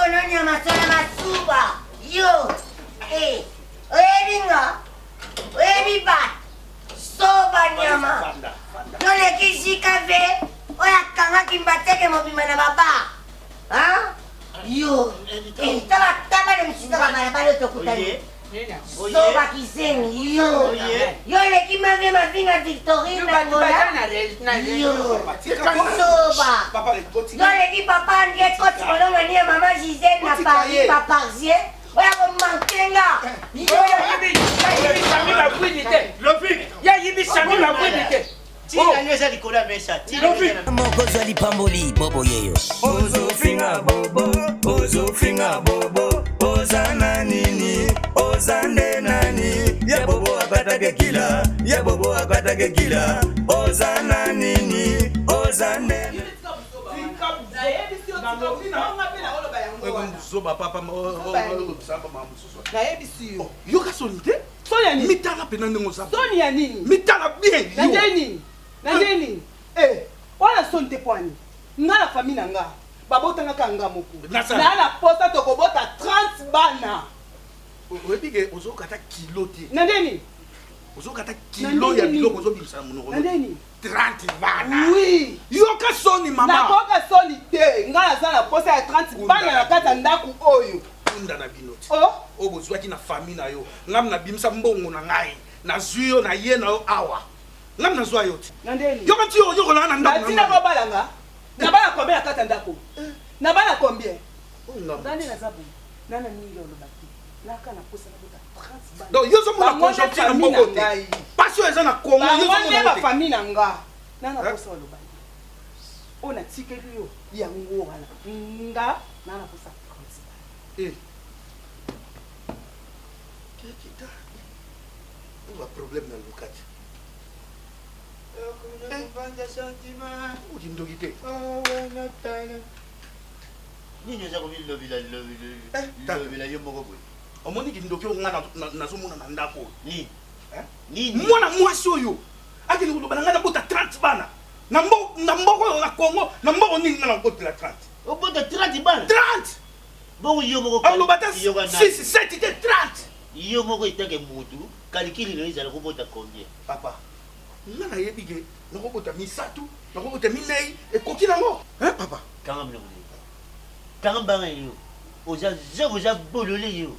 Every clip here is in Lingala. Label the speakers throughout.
Speaker 1: nonya masala masuba. Yo. Oyelinga. Oyebiba. Soba nyama. Nole kishika ve. Oya kanga kimbateke mobima na baba. Hein? Yo. Taba le msita baba bale tokutani. Soba kisengi. Yo. Yo le kimave mavinga Victorine na ngola. Yo. Soba. Yo le ki papa ndiye koti kolonga niya mama Gisèle na Paris paparzier. Oya komankenga. Yo yibi sami la kwidite. Lofik. Ya yibi sami la kwidite. Tina nyeza likola mesa.
Speaker 2: Moko zali pamboli bobo yeyo. Ozo finga bobo, ozo finga bobo. Ozana nini, ozande nani. Ya bobo akatake kila, ya bobo akatake kila. Ozana nini, ozande.
Speaker 3: Zoba papa samba mamususu.
Speaker 4: Na ebisi yo.
Speaker 3: Yo ka solide?
Speaker 4: Sonia nini?
Speaker 3: Mitala pena ndingo samba.
Speaker 4: Sonia nini?
Speaker 3: Mitala bien.
Speaker 4: Na nini? Na nini? Wala sonte poani. Nga la famille nga. Babota nga kanga moko. Na la posta to kobota 30 bana.
Speaker 3: Webige ozo kata kilo ti.
Speaker 4: Na nini?
Speaker 3: Ozo kata kilo ya biloko ozo bimisa munoko.
Speaker 4: Na nini?
Speaker 3: 30 bana.
Speaker 4: Oui.
Speaker 3: Yo ka soni mama.
Speaker 4: Na koka soni te. Nga la za la posta ya 30 bana na kata ndaku oyo.
Speaker 3: Kunda na binoti.
Speaker 4: Oh.
Speaker 3: Obo zwaki na famille na yo. Ngam na bimisa mbongo na ngai. Na zuyo na ye na yo awa. Ngam na zwa yote.
Speaker 4: Na ndeni?
Speaker 3: Yo kanti yo ko na ndaku.
Speaker 4: Na tina ko balanga. Na bana combien na kata ndaku? Na bana combien? Ndani na zabu. Nana nini lo bati. Na kana posa na bota 30 bana.
Speaker 3: Donc yo zo mona conjoncture na mbongo te. Passion eza na Congo yo zo mona
Speaker 4: na famille na nga. Nana posa lo bati. Ona tikeli yo ya ngo wana. Nga nana posa 30 bana.
Speaker 3: Kita. On va problème na lokati.
Speaker 5: Kuvanja sentiment.
Speaker 3: Udindogite.
Speaker 5: Nini za kuvili lovila yo moko boy.
Speaker 3: Omoni kindoki nga na zo mona na ndako.
Speaker 5: Ni.
Speaker 3: Ni mwana mwasi oyo. Akili kulobana nga na bota 30 bana. Na mboko na Congo, na mboko nini na bota la 30.
Speaker 5: O bota 30 bana. 30. Bon yo moko.
Speaker 3: Alobata 6 7 ite 30.
Speaker 5: Yo moko itake mutu, kalikili no izala ko bota combien?
Speaker 3: Papa. Nga na yebige, na ko bota misatu, na ko bota minei e kokina ngo. Hein papa?
Speaker 5: Kanga mna mna. Kanga banga yo. Oza bolole yo.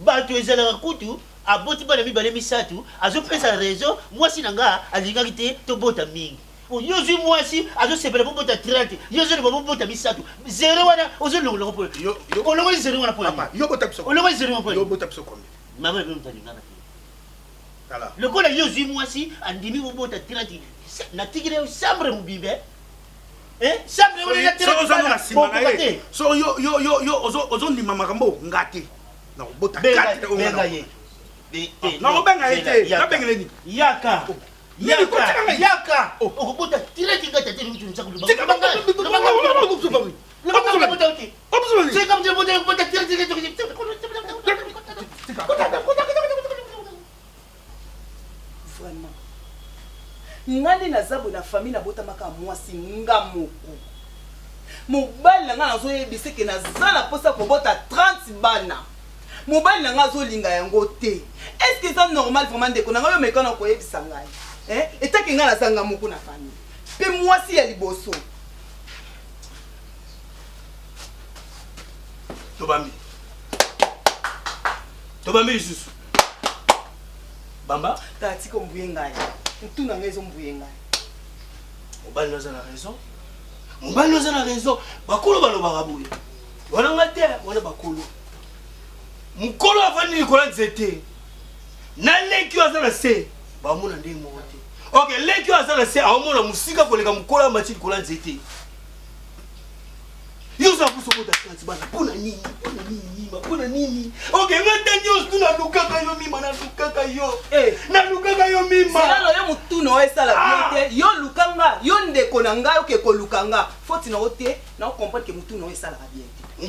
Speaker 5: Bato ezala kutu. Aboti bana mibale misatu azo pesa raison mwasi nanga alingaki te to bota mingi yo zui mwasi azo sepela bota 30 yo zo le bota misatu zero wana ozo longo po yo longo zero wana po
Speaker 3: papa yo bota biso
Speaker 5: longo zero wana po
Speaker 3: yo bota biso combien
Speaker 5: mama be mutani ngana
Speaker 3: tala
Speaker 5: le kola yo zui mwasi andimi bota 30 na tigire chambre mubimbe chambre wala ya 30
Speaker 3: so yo ozo ndima makambo ngati na bota 4
Speaker 5: benga ye
Speaker 3: non benga ete na benga nini
Speaker 5: yaka okubuta tire kinga tete lutu nsaku luba
Speaker 4: vraiment ngani na zabu na famille na bota maka mwasi nga moko mobali nga nazo yebiseke na zala posa ko bota 30 bana mobali na nga zo linga yango te. Est-ce que c'est normal vraiment de kona yo mekana ko yebisa ngai etaki nga na zanga moko na famille pe mwasi ya liboso
Speaker 3: tobambi lisusu bamba
Speaker 4: tati ko mbuye ngai ntuna ngai zo mbuye ngai
Speaker 3: mobali naza na raison bakolo balobaka boye wana nga te wana bakolo mukolo afandi likola nzete na leki aza na se bamona ndenge moko te ok leki aza na se aomona mosika koleka mukolo ya mati likola nzete yo oza kuso bota 30 bana mpona nini ok nga ntangi nyonso nalukaka yo mima nalukaka yo mima
Speaker 4: selalo yo mutuna oesala bien te yo lukanga yo ndeko na ngai oke kolukanga foti na yo te na okomprendre ke mutuna oesalaka bien te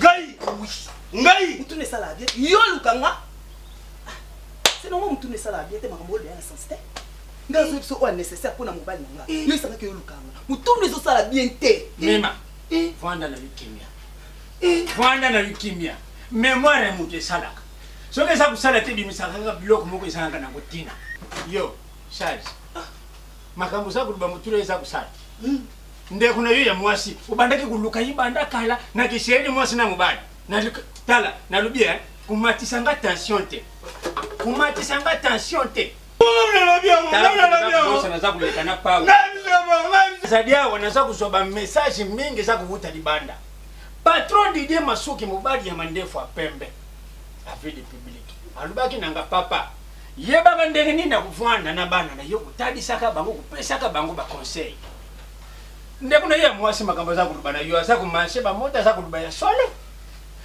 Speaker 3: ngai
Speaker 4: mutuna esalaka bien yo lukanga sinongo mutuna esalaka bien te makambo oyo ya na sens te ngai azoyebi so oyo nécessaire mpona mobali na ngai yo esangaki yo lukanga mutuna ezosala bien te
Speaker 6: mema vanda na likemia Fwanda na kimia. Memoire muje salaka. Soke sa kusala te bimisaka ka biloko moko isanga na kutina. Yo, Charles. Makambo sa kuba mutule za kusala. Nde kuna yo ya mwasi. Ubandake kuluka yibanda kala na kisheri mwasi na mubali. Na tala na lubia kumatisanga tension te. Kumatisanga tension te. Zadia wanaza kusoba message mingi za kuvuta libanda. Patron Didier Masuki mubadi ya mandefu apembe. Afidi publiki. Alubaki nanga papa. Yeba bandenge nina kufwanda na bana na yo kutadi saka bango kupesa ka bango ba conseil. Nde kuna ya mwasi makambo za kulubana yo asa kumashe ba mota za kulubaya sole.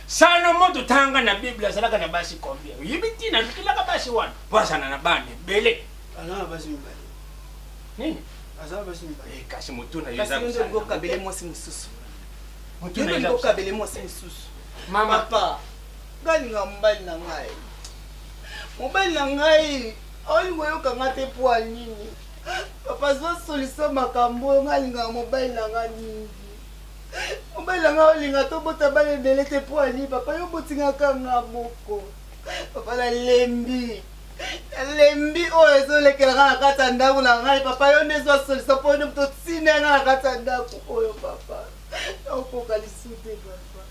Speaker 6: Sana moto tanga na Biblia salaka na basi kombia. Yibiti na tukila ka basi wana. Pwasa na bane bele.
Speaker 3: Ana basi mbali.
Speaker 6: Nini?
Speaker 3: Asa basi mbali.
Speaker 6: Kasi mutuna yo
Speaker 4: Kasi
Speaker 6: za.
Speaker 4: ndio ngo kabele mwasi mususu.
Speaker 6: Mutuna
Speaker 4: Ndio
Speaker 6: yo
Speaker 4: ngo
Speaker 6: za.
Speaker 4: kabele mwasi mususu.
Speaker 6: Mama
Speaker 4: Papa. Ngani ngambali na ngai. Mobali na ngai. Oli ngoyoka ngate po nini. Papa zo solisa makambo ngali nga mobali na ngani. Mobali na ngai olinga to bota bale belete po ani papa yo botinga kanga moko. Papa la lembi. Lembi oyo ezolekela na kati ya ndako na ngai papa yo nde ezosolisa mpo ene moto tine nga na kati ya ndako oyo papa okoka lisute papa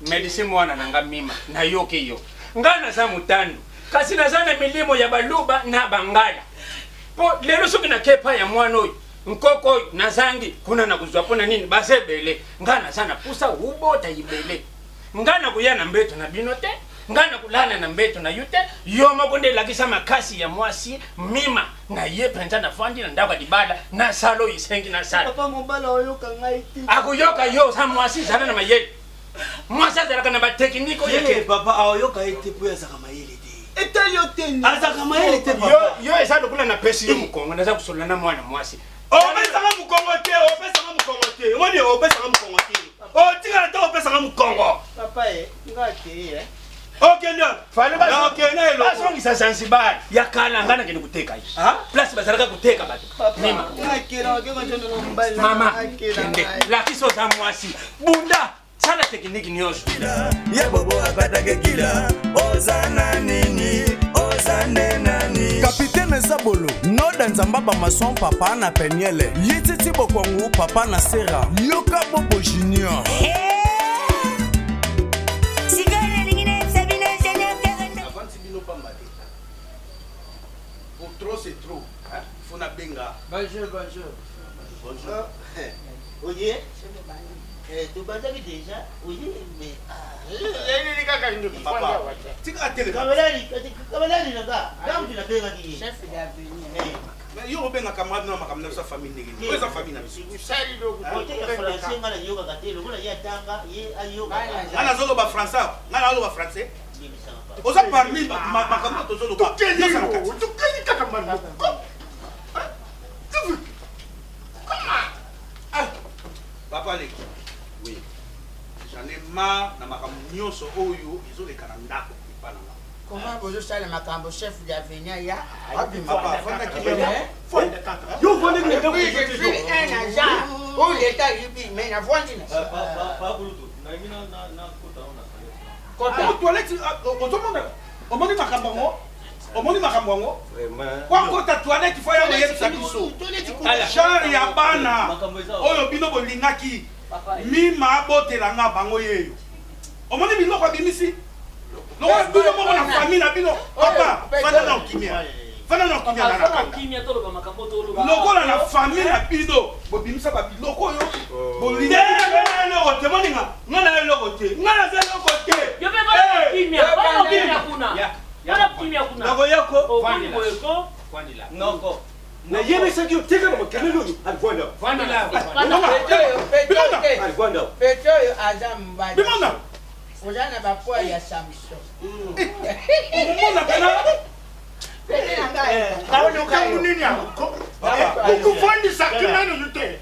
Speaker 6: medisi mwana nanga mima na yoke yo ngana za mutando kasi nazana milimo ya baluba na bangala po lelo soki na kepa ya mwana oyo nkoko oyo nazangi kuna na kuzwa pona nini basebele ngana sana pusa ubota ibele ngana kuyana mbeto na binote ngana kulana na mbeto na yute yoma konde lakisa makasi ya mwasi mima na ye penta na fandi na ndaka dibada na salo isengi na salo
Speaker 4: papa mobala oyoka ngai ti
Speaker 6: akuyoka yo sa mwasi sana na mayele mwasi azalaka na batekniko yake
Speaker 3: papa aoyoka ete po yazaka mayele te
Speaker 4: etali yo te
Speaker 3: azaka mayele te papa
Speaker 6: yo esalo kula na pesi yo mukongo naza kusola na mwana mwasi
Speaker 3: opesanga mukongo te opesanga mukongo te ngoni opesanga mukongo te otikala te opesanga mukongo
Speaker 4: papa ngate
Speaker 3: okenda
Speaker 6: fale basongisa Zanzibar yakala ngana kende kuteka hivi plus bazalaka kuteka batu mima mama kende lakiso za mwasi bunda sana tekniki nyoso
Speaker 2: ya bobo akatake kila ozana nini ozane nani
Speaker 7: Capitaine Zabolo Noda Nzambaba Mason papa na Peniele Yititi Bokwangu papa na Sera Yoka Bobo Junior
Speaker 3: Trop c'est trop. Il faut na benga.
Speaker 5: Bonjour. Oui. Tu vas déjà. Oui, mais
Speaker 3: Tika tele.
Speaker 5: Kabalani nanga. Damu tunabenga ni.
Speaker 8: Chef d'avenir.
Speaker 3: Mais yo benga camarade na makamna sa famille ndenge. Ko sa famille na biso.
Speaker 6: usali dogo
Speaker 5: Oteka français ngala yoka katelo. Kuna ya tanga ye ayoka.
Speaker 3: Ngala zolo ba français. Ngala zolo ba français. Oza parmi makamna to zolo ba.
Speaker 6: tukeli kaka mwana
Speaker 3: Papa Leki. Oui. J'en ai marre na makamna nyonso oyo ezoleka na ndako ipana na.
Speaker 8: Comment vous allez makambo chef d'avenir ya?
Speaker 3: Papa, fanda kibeba.
Speaker 6: yo vone ni
Speaker 8: Oui, je suis un agent où l'État yubi mais na voisine.
Speaker 3: Au toilette, omoni makambo ngo. Omoni makambo ngo. Kwa kota toilette faut ya yebisa biso. Char ya bana. Oyo bino bolingaki. Mima abotela nga bango yeyo. Omoni biloko abimisi. Loko bino moko na famille na bino. Papa, fanda na kimia. Fanda na kimia na na. Loko na famille na bino. Bobimisa ba biloko yo. Bolinga. Na wote moninga. Ngana loko te. Ngana za loko te.
Speaker 9: Yo pe bana kimia. Bana kimia kuna. Bana kimia kuna.
Speaker 3: Nako yako.
Speaker 6: Vandila.
Speaker 3: Noko.
Speaker 6: Na yeme saki uteka na makelele ni alivanda. Vandila. Alivanda.
Speaker 8: Petrol azam mbaya.
Speaker 3: Bimona.
Speaker 8: Ojana bapoa ya Samson.
Speaker 3: Omona kana.
Speaker 8: Petrol ngaya.
Speaker 6: Kaona kangu nini hapo? Ukufundisha kimeno yote.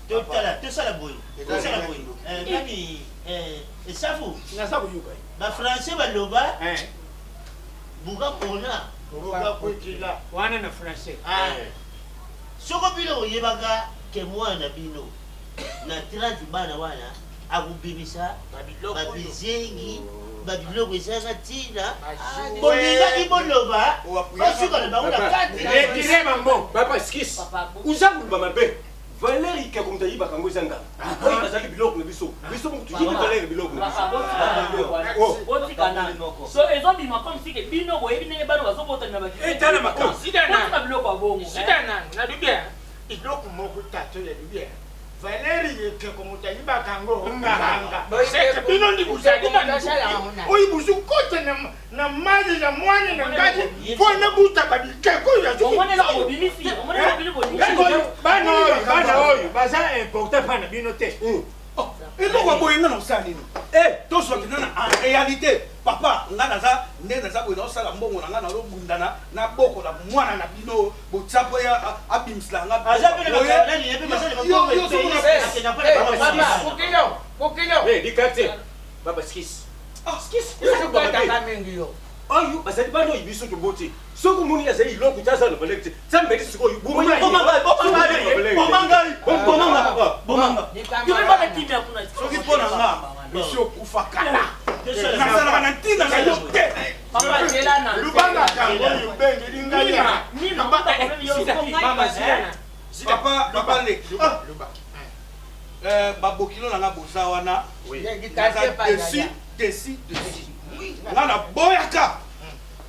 Speaker 5: Tout ça la boy. Nani safu
Speaker 6: Nasa kuyuka.
Speaker 5: ba français baloba
Speaker 6: Eh.
Speaker 5: buka kona.
Speaker 6: Kuruka kutila. Wana na français.
Speaker 5: Soko bino yebaka ke mwana bino. na 30 bana wana akubimisa babizengi babiloko ezanga ntina bolingaki boloba basuka na bango na kati
Speaker 6: retire bango papa skis uza kuluba mabe valeri ikeko moto ayibaka yango ezanga oyo bazali biloko na biso biso moko tuyini valeri biloko na biso
Speaker 9: so ezobima comme sike bino boyebi ndenge bano bazobotanina
Speaker 6: etala makambo
Speaker 9: biloko ya bongo
Speaker 8: sida nani nalubia iloko moko tato ya lubia valeri ekeko moto ayibaka yango nganga bino ndi buzali oyo buzu kota na mali na mwana na ngati mpona buta babikeko
Speaker 6: bana oyo baza important mpa na bino te
Speaker 3: eloko boyenga na osala nini tosoki nana en réalité papa nga naza nde naza boye naosala mbongo na nga nazobundana nabokola mwana na bino botsapo ya abimisela nga
Speaker 6: likate baba skis oyo bazali bana oyo biso toboti soki omoni azali iloko te aza na valeur te nzambeli sikoyo
Speaker 3: soki mpo na nga misi okufa kala nazalaka na ntina na yo te
Speaker 8: lubangaka yango yobengeli ngai
Speaker 3: papa leki babokilo na nga boza wana desi nga na boyaka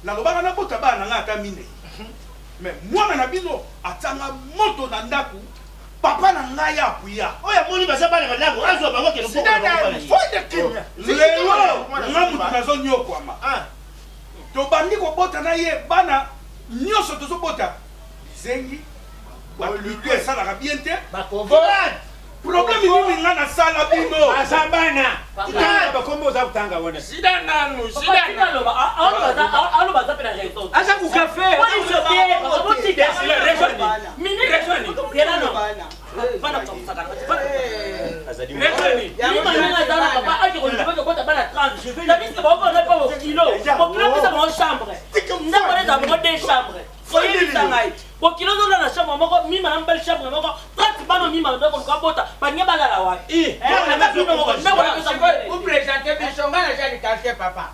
Speaker 3: nalobaka nabota bana na nga ata minei me mwana na bino atanga moto na ndako papa na ngai apuya
Speaker 5: oyo amoni baza bana bandako azwa bango kelo
Speaker 3: lelo nga mutu nazonyokwama tobandi kobota na ye bana nyonso tozobota bizengi balutu esalaka bien te problème nini nga nasala bino
Speaker 6: aza bana bakombo oza kutanga wana
Speaker 8: sida nanu
Speaker 9: aloba aza mpe na réseau
Speaker 6: aza kukafe
Speaker 9: bokilo ozola na chambre moko mima na mbali chambre moko 30 bano mima ndako luka bota baninga balala wapi
Speaker 8: upresente bisonga na jali quartier papa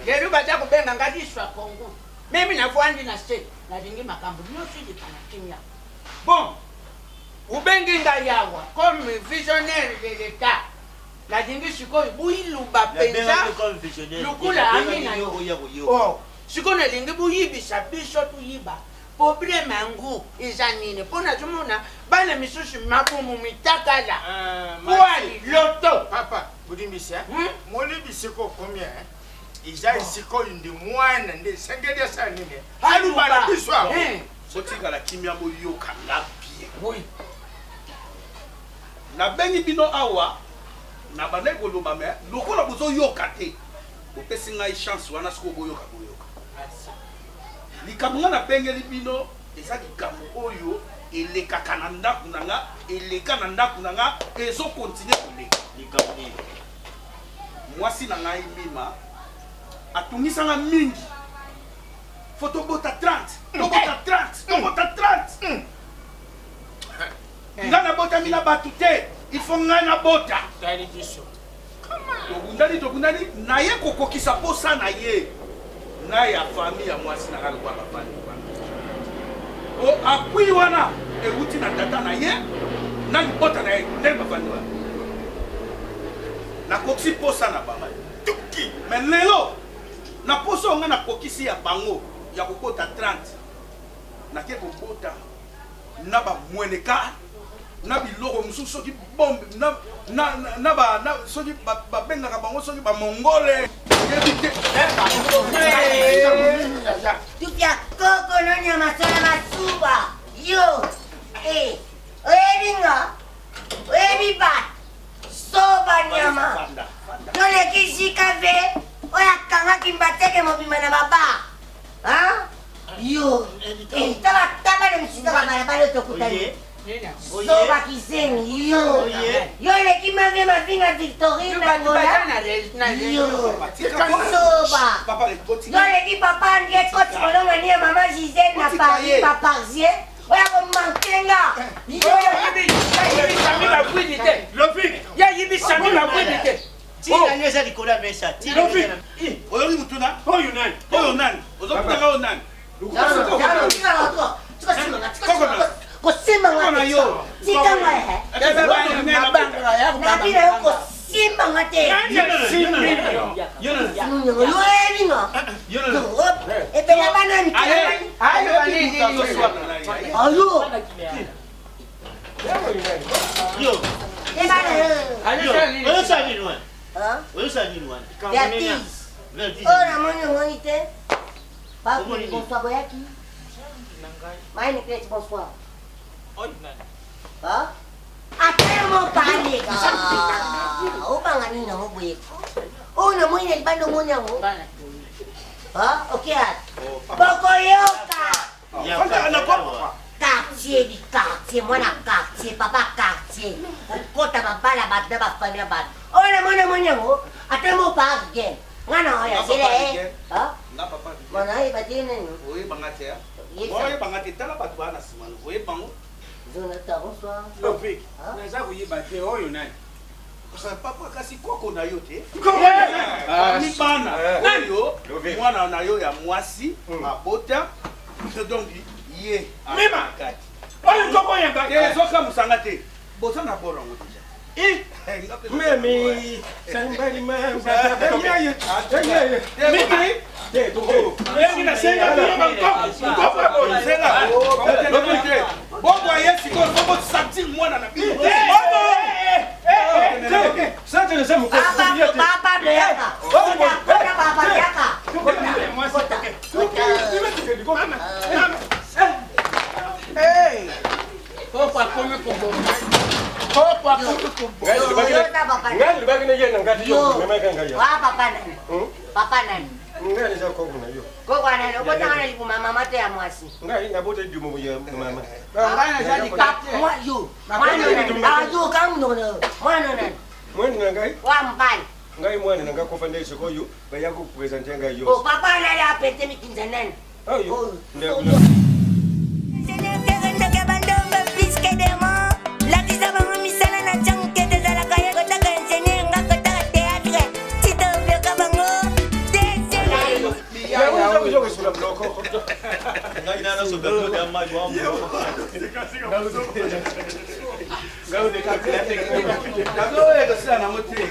Speaker 8: leru baza kubenga ngati swa kongo mimi navwandi na se nalingi makambo nyosindikana kimya bon ubengi ndayawa comme visionnaire de l'état nalingi sikoyo buyiluba penza lukula amina sikoyo nalingi buyibisa biso tuyiba problème yangu eza nini mpona zomona bana misusu mabumu mitakala kwali loto papa bulimbisi molibisiko komia eza isikoyo ndi mwana nde esengeli asala nini alubala biso aho
Speaker 3: sotikala kimia boyoka nga bien nabengi bino awa na bandai koloba me lokola bozoyoka te bopesi ngai chance wana sikoyo boyoka likambo nga napengeli bino eza likambo oyo elekaka na ndako na nga eleka na ndako na nga ezokontinue koleka likambo nini mwasi na ngai mima atungisanga mingi fo tobota 30 nga nabotami na bato te ifo ngai nabota tobundani naye kokokisa posa na ye na ya famille ya mwasi na kala kwa bafani o akui wana euti na tata na ye na libota na ye ndenge bafani wana nakokisi posa na bango tuki me lelo na posa onga nakokisi ya bango ya kobota 30 nake kobota na bamweneka na biloko mosusu soki bombe soki babengaka bango soki bamongole
Speaker 1: tupia koko no nyama sala masuba yo oyebinga oyebi bat soba nyama nolekisika ve oyakangaki mbateke mobima na baba yo tala misika babalabala otokutani soba kisengi yo leki mave mavinga Victorine nangola yo soba yo leki papa ndie koti kolonga nie mama Gisèle na Paris paparzien oya komankenga yo
Speaker 8: te.
Speaker 6: Lofik.
Speaker 8: Ya yibisani mabwidi te.
Speaker 5: tika nyo eza likolo ya mesa tika
Speaker 6: Lofik.
Speaker 3: Oyoki mutuna?
Speaker 6: Oyo nani?
Speaker 3: Oyo nani? Ozokutanga oyo nani?
Speaker 1: kosimanga
Speaker 3: yo.
Speaker 1: tikanga
Speaker 8: Mabanga ya
Speaker 1: nabila yo kosimanga te yoebinga epela bana mikelaani
Speaker 8: ayo banini.
Speaker 1: ayo
Speaker 5: yo
Speaker 1: ebana
Speaker 5: oyosala nini wana oyosala nini wana
Speaker 1: vertige oyo namoni omoni te bonsoir boyaki maine crete bonsoir atemo paleka obanga nini nango boyeko oyo namoni na libanda omoni yango ok bokoyoka quartier du quartier mwana quartier papa quartier okota babala bato na bafami ya bato oyo namoni omoni yango atemo pargen ngana oyo asele mwana oyeba te nini
Speaker 3: oyebanga te oyebanga te tala bato baa na nsima oyebango
Speaker 1: Jonathan, bonsoir.
Speaker 6: Lofik. Naza koyeba te oyo nani?
Speaker 3: papa kasi koko na yo te mibana oyo mwana na yo ya mwasi abota donc ye
Speaker 6: Mima. Oyo koko yanga.
Speaker 3: ezokamusanga te boza na borango deja
Speaker 6: Mimi. Sambali mamba. Mimi na senga
Speaker 3: bobo ye sikoyo bobo sentir mwana na bino
Speaker 1: Papa Beaka. Papa Beaka.
Speaker 8: Papa come kubomba. Papa come kubomba.
Speaker 1: Papa nani? Koko nani? Okota nani kumama mate ya mwasi.
Speaker 8: Bangana jadi kapte.
Speaker 1: Yo. Ajo kamuno. Mwana nani? Wa mbali.
Speaker 10: Ngai mwana nanga kufanya sikoyo baya ku presenter ngai yo.
Speaker 1: Oh papa nani apete mikinza nani?
Speaker 10: Ayo. Ndio.
Speaker 3: Gago ega sila na mote.